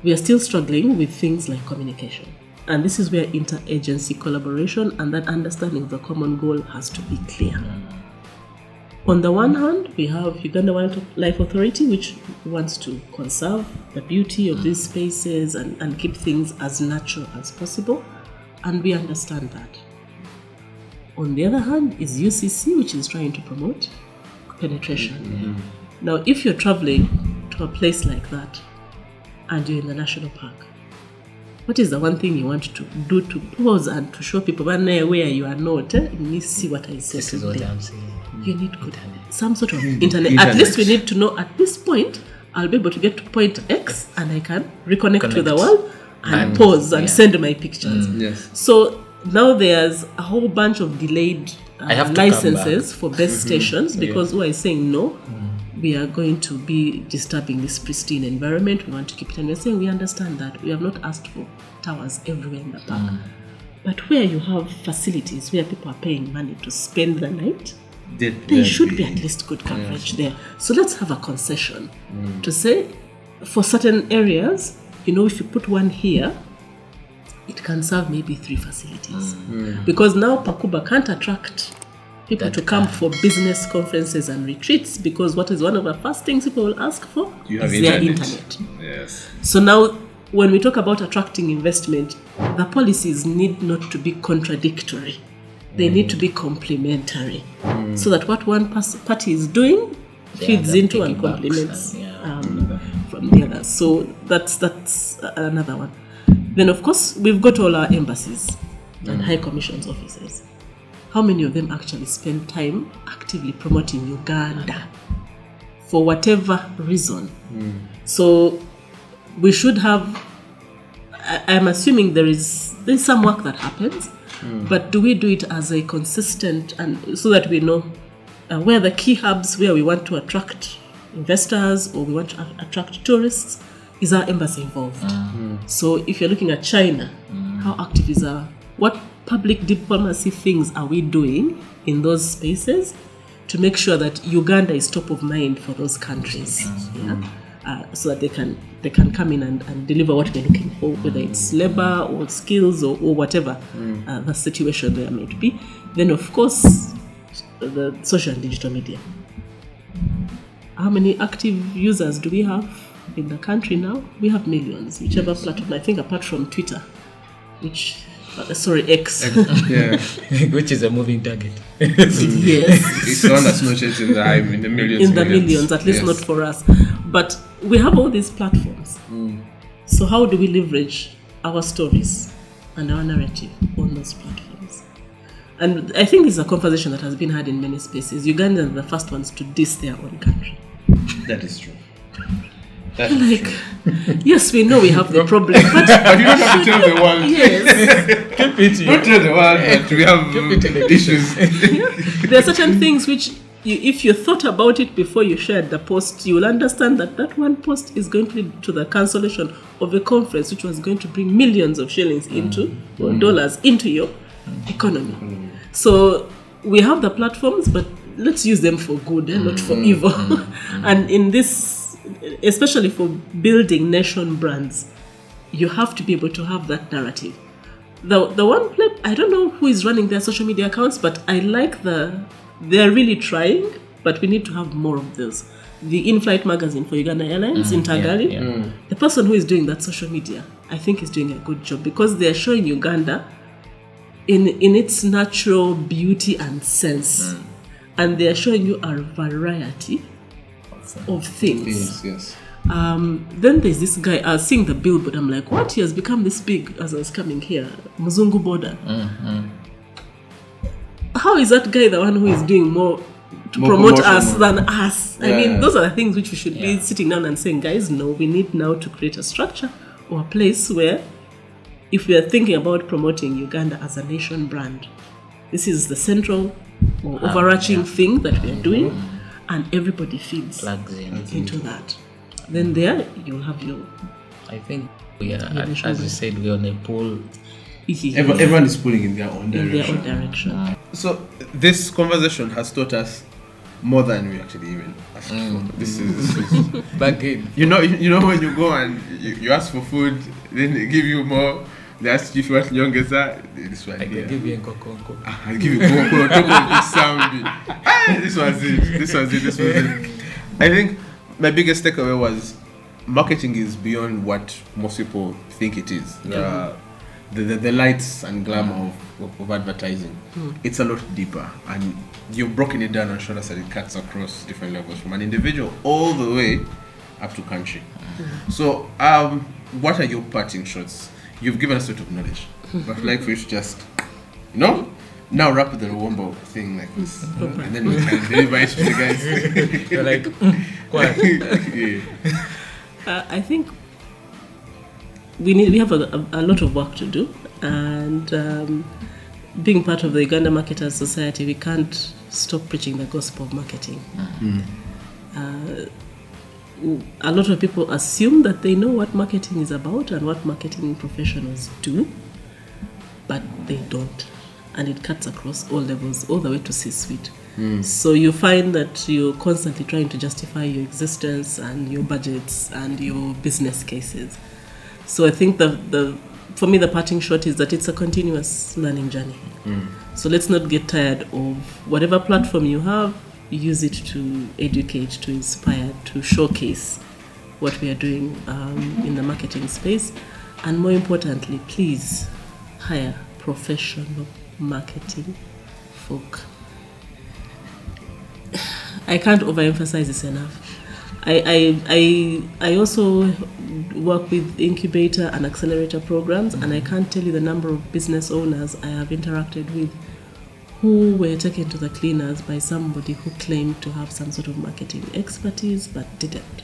we are still struggling with things like communication. And this is where interagency collaboration and that understanding of the common goal has to be clear. On the one hand, we have Uganda Wildlife Authority, which wants to conserve the beauty of these spaces and keep things as natural as possible. And we understand that. On the other hand is UCC, which is trying to promote penetration. Now, if you're traveling to a place like that and you're in the national park, what is the one thing you want to do to pause and to show people where you are not? You see what I said. This is what I'm saying. You need good some sort of internet. At least we need to know at this point I'll be able to get to point X and I can reconnect to the world and pause and send my pictures. Yes. So now there's a whole bunch of delayed licenses for base stations because who are saying no, we are going to be disturbing this pristine environment. We want to keep it. And we're saying we understand that. We have not asked for towers everywhere in the park. But where you have facilities where people are paying money to spend the night, there should be at least good coverage there. So let's have a concession to say for certain areas, if you put one here, it can serve maybe 3 facilities. Because now Pakuba can't attract people to come for business conferences and retreats because what is one of the first things people will ask for is their internet. Yes. So now when we talk about attracting investment, the policies need not to be contradictory. They need to be complementary so that what one party is doing feeds into and complements from the other. So that's another one. Then, of course, we've got all our embassies and high commissions offices. How many of them actually spend time actively promoting Uganda for whatever reason? So we should have, I'm assuming there's some work that happens, but do we do it as a consistent and so that we know where the key hubs where we want to attract investors or we want to attract tourists? Is our embassy involved? So if you're looking at China, how active is what public diplomacy things are we doing in those spaces to make sure that Uganda is top of mind for those countries? So that they can come in and deliver what they're looking for, whether it's labor or skills or whatever the situation there may be. Then of course the social and digital media. How many active users do we have in the country now? We have millions, whichever platform, I think apart from Twitter, X. Which is a moving target. Yes. It's one that's not yet in the millions. In the millions, at least not for us. But we have all these platforms. So how do we leverage our stories and our narrative on those platforms? And I think this is a conversation that has been had in many spaces. Ugandans are the first ones to diss their own country. That is true. Yes, we know we have the problem, but you don't have to tell the world. Yes. Keep it. Don't tell the world that we have issues. There are certain things which, if you thought about it before you shared the post, you will understand that one post is going to lead to the cancellation of a conference which was going to bring millions of shillings or dollars into your economy. So we have the platforms, but let's use them for good and not for evil. And in this, especially for building nation brands, you have to be able to have that narrative. The one clip, I don't know who is running their social media accounts, but I like they're really trying, but we need to have more of those. The in-flight magazine for Uganda Airlines in Tagali, the person who is doing that social media, I think is doing a good job because they're showing Uganda in its natural beauty and sense. And they're showing you a variety of things. Yes. Then there's this guy, I was seeing the billboard, I'm like, what? He has become this big as I was coming here. Muzungu border. How is that guy the one who is doing more to promote us than us? I mean, those are the things which we should be sitting down and saying, guys, no, we need now to create a structure or a place where, if we are thinking about promoting Uganda as a nation brand, this is the central or overarching thing that we are doing, and everybody feeds into that. Then there you'll have your. I think we are, as you said, we're on a pool. Everyone is pulling in their own direction. So this conversation has taught us more than we actually even asked for. This is Bargain. you know when you go and you ask for food, then they give you more. They ask you if you want nyongeza. This one here. Give you a kokonko. I'll give you cocoa on top of this sound. This was it. I think my biggest takeaway was marketing is beyond what most people think it is. The lights and glamour of advertising. It's a lot deeper, and you've broken it down and shown us that it cuts across different levels, from an individual all the way up to country. So what are your parting shots? You've given us a lot of knowledge, but I'd like for you to just now wrap the Wombo thing like this, and then we can deliver it to the guys. You're like, what? I think we have a lot of work to do, and being part of the Uganda Marketers Society, we can't stop preaching the gospel of marketing. A lot of people assume that they know what marketing is about and what marketing professionals do, but they don't, and it cuts across all levels, all the way to C-suite. So you find that you're constantly trying to justify your existence and your budgets and your business cases. So I think for me the parting shot is that it's a continuous learning journey. So let's not get tired of whatever platform you have. Use it to educate, to inspire, to showcase what we are doing in the marketing space. And more importantly, please hire professional marketing folk. I can't overemphasize this enough. I also work with incubator and accelerator programs, and I can't tell you the number of business owners I have interacted with who were taken to the cleaners by somebody who claimed to have some sort of marketing expertise but didn't.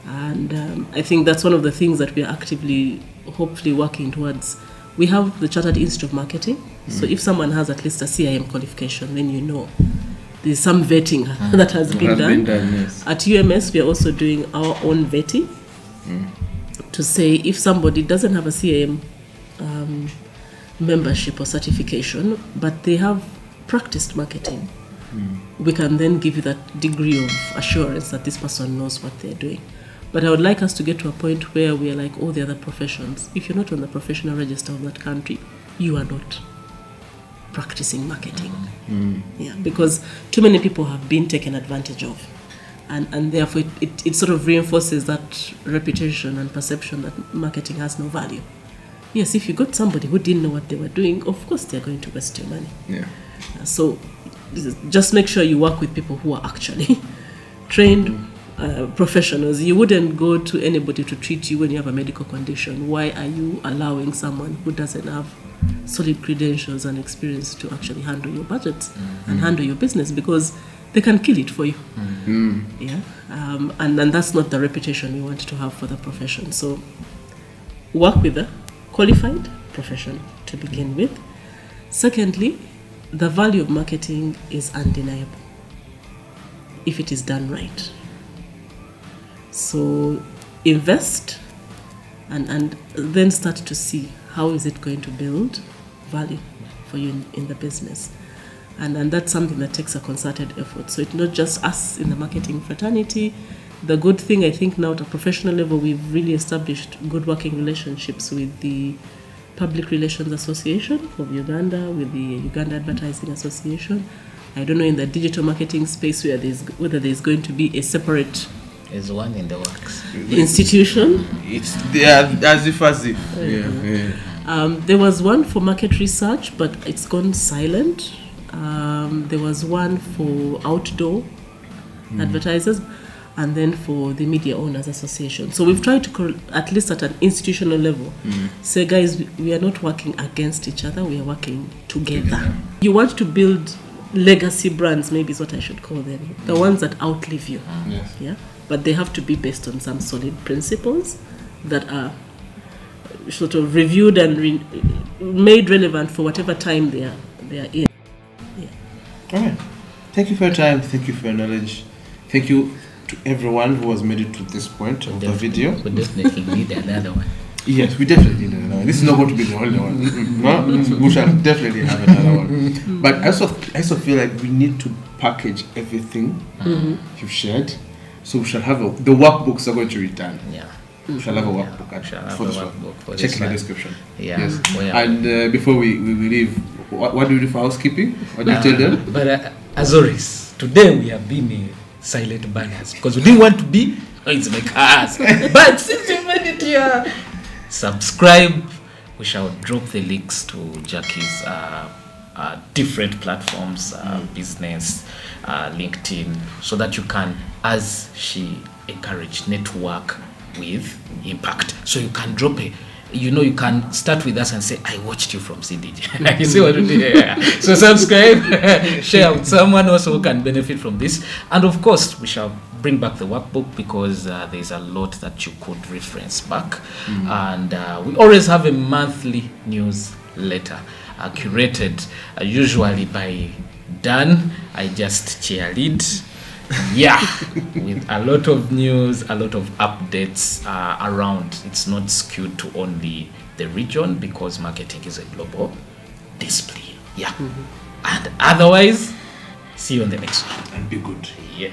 And I think that's one of the things that we are actively, hopefully, working towards. We have the Chartered Institute of Marketing, so if someone has at least a CIM qualification, then you know there's some vetting that has been done. Yes. At UMS, we are also doing our own vetting to say if somebody doesn't have a CIM membership or certification, but they have practiced marketing, we can then give you that degree of assurance that this person knows what they're doing. But I would like us to get to a point where we are like all the other professions. If you're not on the professional register of that country, you are not practicing marketing. Yeah, because too many people have been taken advantage of, and therefore it sort of reinforces that reputation and perception that marketing has no value. Yes, if you got somebody who didn't know what they were doing, of course they're going to waste your money. So just make sure you work with people who are actually trained professionals. You wouldn't go to anybody to treat you when you have a medical condition. Why are you allowing someone who doesn't have solid credentials and experience to actually handle your budgets and handle your business? Because they can kill it for you. Yeah, and that's not the reputation we want to have for the profession. So work with a qualified profession to begin with. Secondly, the value of marketing is undeniable if it is done right. So invest and then start to see how is it going to build value for you in the business. And that's something that takes a concerted effort. So it's not just us in the marketing fraternity. The good thing, I think, now at a professional level, we've really established good working relationships with the Public Relations Association of Uganda, with the Uganda Advertising Association. I don't know in the digital marketing space whether there's going to be a separate There's one in the works. institution. It's as if. There was one for market research, but it's gone silent. There was one for outdoor advertisers. and then for the Media Owners Association. So we've tried to, at least at an institutional level, say, guys, we are not working against each other, we are working together. You want to build legacy brands, maybe is what I should call them, the ones that outlive you. Yes. Yeah, but they have to be based on some solid principles that are sort of reviewed and made relevant for whatever time they are in. All right. Thank you for your time. Thank you for your knowledge. Thank you to everyone who has made it to this point of the video. We definitely need another one. Yes, we definitely need another one. This is not going to be the only one. No? We shall definitely have another one. But I also feel like we need to package everything you've shared. So we shall have the workbooks are going to return. Yeah. We shall have a workbook for this one. Check in the description. Yeah. Yes. Oh, yeah. And before we leave, what do you do for housekeeping? What do you tell them? But as always, today we have been silent banners because we didn't want to be it's my cars. But since you made it here, subscribe. We shall drop the links to Jackie's different platforms, business, LinkedIn, so that you can, as she encouraged, network with impact. So you can drop you can start with us and say, I watched you from CDG. You see what we did? Yeah. So subscribe, share with someone also who can benefit from this. And of course, we shall bring back the workbook because there's a lot that you could reference back. And we always have a monthly newsletter curated usually by Dan. I just chair lead. Yeah, with a lot of news, a lot of updates around. It's not skewed to only the region because marketing is a global display. Yeah. And otherwise, see you on the next one. And be good. Yeah.